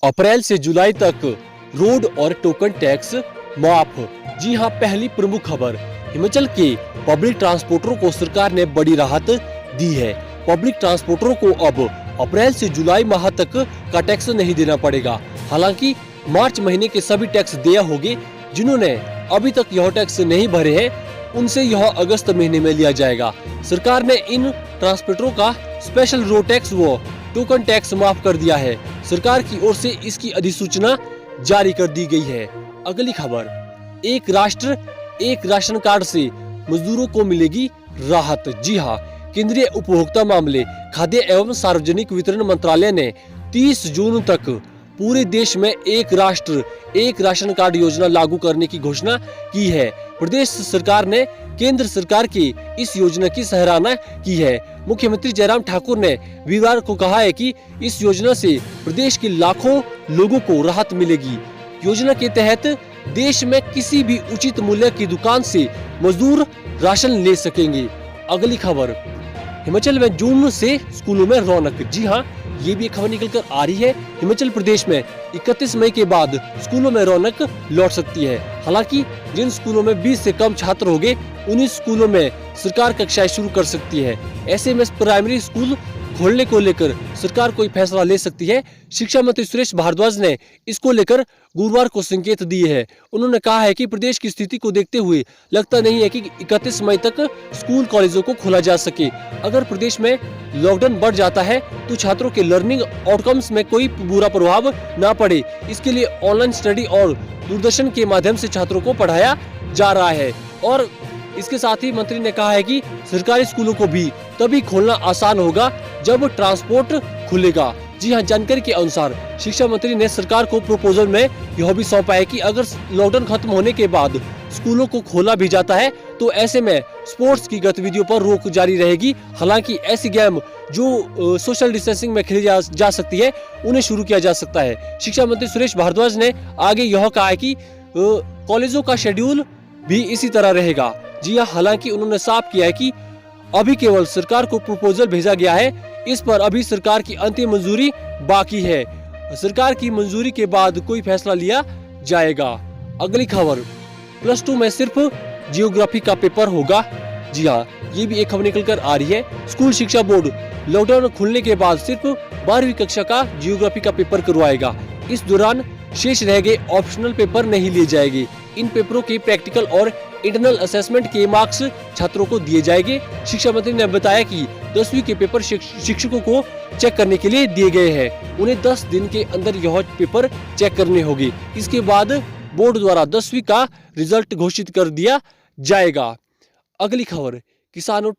अप्रैल से जुलाई तक रोड और टोकन टैक्स माफ। जी हां, पहली प्रमुख खबर। हिमाचल के पब्लिक ट्रांसपोर्टरों को सरकार ने बड़ी राहत दी है। पब्लिक ट्रांसपोर्टरों को अब अप्रैल से जुलाई माह तक का टैक्स नहीं देना पड़ेगा। हालांकि मार्च महीने के सभी टैक्स देय होंगे। जिन्होंने अभी तक यह टैक्स नहीं भरे हैं उनसे यह अगस्त महीने में लिया जाएगा। सरकार ने इन ट्रांसपोर्टरों का स्पेशल रोड टैक्स व टोकन टैक्स माफ कर दिया है। सरकार की ओर से इसकी अधिसूचना जारी कर दी गई है। अगली खबर, एक राष्ट्र एक राशन कार्ड से मजदूरों को मिलेगी राहत। जी हां, केंद्रीय उपभोक्ता मामले, खाद्य एवं सार्वजनिक वितरण मंत्रालय ने 30 जून तक पूरे देश में एक राष्ट्र एक राशन कार्ड योजना लागू करने की घोषणा की है। प्रदेश सरकार ने केंद्र सरकार की इस योजना की सराहना की है। मुख्यमंत्री जयराम ठाकुर ने वीरवार को कहा है कि इस योजना से प्रदेश के लाखों लोगों को राहत मिलेगी। योजना के तहत देश में किसी भी उचित मूल्य की दुकान से मजदूर राशन ले सकेंगे। अगली खबर, हिमाचल में जून से स्कूलों में रौनक। जी हां, ये भी एक खबर निकल कर आ रही है। हिमाचल प्रदेश में 31 मई के बाद स्कूलों में रौनक लौट सकती है। हालांकि जिन स्कूलों में 20 से कम छात्र होंगे उन्हीं स्कूलों में सरकार कक्षाएं शुरू कर सकती है। ऐसे में प्राइमरी स्कूल खोलने को लेकर सरकार कोई फैसला ले सकती है। शिक्षा मंत्री सुरेश भारद्वाज ने इसको लेकर गुरुवार को संकेत दिए हैं। उन्होंने कहा है कि प्रदेश की स्थिति को देखते हुए लगता नहीं है कि 31 मई तक स्कूल कॉलेजों को खोला जा सके। अगर प्रदेश में लॉकडाउन बढ़ जाता है तो छात्रों के लर्निंग आउटकम्स में कोई बुरा प्रभाव न पड़े। इसके लिए ऑनलाइन स्टडी और दूरदर्शन के माध्यम से छात्रों को पढ़ाया जा रहा है। और इसके साथ ही मंत्री ने कहा है कि सरकारी स्कूलों को भी तभी खोलना आसान होगा जब ट्रांसपोर्ट खुलेगा। जी हां, जानकारी के अनुसार शिक्षा मंत्री ने सरकार को प्रपोजल में यह भी सौंपा है कि अगर लॉकडाउन खत्म होने के बाद स्कूलों को खोला भी जाता है तो ऐसे में स्पोर्ट्स की गतिविधियों पर रोक जारी रहेगी। हालांकि ऐसी गेम जो सोशल डिस्टेंसिंग में खेली जा सकती है उन्हें शुरू किया जा सकता है। शिक्षा मंत्री सुरेश भारद्वाज ने आगे यह कहा है कि कॉलेजों का शेड्यूल भी इसी तरह रहेगा। जी हां, हालांकि उन्होंने साफ किया है कि अभी केवल सरकार को प्रपोजल भेजा गया है। इस पर अभी सरकार की अंतिम मंजूरी बाकी है। सरकार की मंजूरी के बाद कोई फैसला लिया जाएगा। अगली खबर, +2 में सिर्फ जियोग्राफी का पेपर होगा। जी हां, ये भी एक खबर निकल कर आ रही है। स्कूल शिक्षा बोर्ड लॉकडाउन खुलने के बाद सिर्फ 12वीं कक्षा का जियोग्राफी का पेपर करवाएगा। इस दौरान शेष रह गए ऑप्शनल पेपर नहीं लिए जाएंगे। इन पेपरों के प्रैक्टिकल और इंटरनल असेसमेंट के मार्क्स छात्रों को दिए जाएंगे। शिक्षा मंत्री ने बताया कि 10वीं के पेपर शिक्षकों को चेक करने के लिए दिए गए हैं। उन्हें 10 दिन के अंदर यह पेपर चेक करने होंगे। इसके बाद बोर्ड द्वारा 10वीं का रिजल्ट घोषित कर दिया जाएगा। अगली खबर, किसानों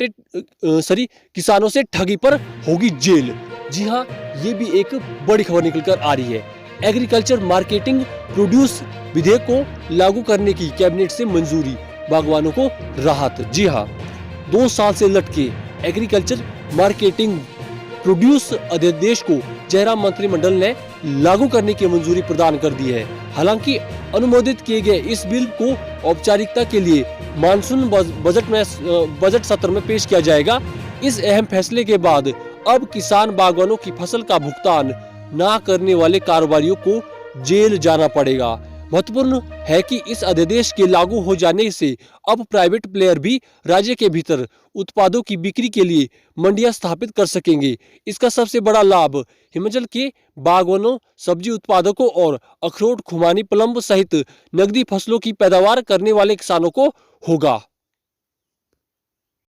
से ठगी पर होगी जेल। जी हाँ, ये भी एक बड़ी खबर निकल कर आ रही है। एग्रीकल्चर मार्केटिंग प्रोड्यूस विधेयक को लागू करने की कैबिनेट से मंजूरी, बागवानों को राहत। जी हाँ, 2 साल से लटके एग्रीकल्चर मार्केटिंग प्रोड्यूस अध्यादेश को जयराम मंत्रिमंडल ने लागू करने की मंजूरी प्रदान कर दी है। हालांकि अनुमोदित किए गए इस बिल को औपचारिकता के लिए मानसून बजट सत्र में पेश किया जाएगा। इस अहम फैसले के बाद अब किसान बागवानों की फसल का भुगतान ना करने वाले कारोबारियों को जेल जाना पड़ेगा। महत्वपूर्ण है कि इस अध्यादेश के लागू हो जाने से अब प्राइवेट प्लेयर भी राज्य के भीतर उत्पादों की बिक्री के लिए मंडियां स्थापित कर सकेंगे। इसका सबसे बड़ा लाभ हिमाचल के बागवानों, सब्जी उत्पादकों और अखरोट, खुमानी, प्लम्ब सहित नकदी फसलों की पैदावार करने वाले किसानों को होगा।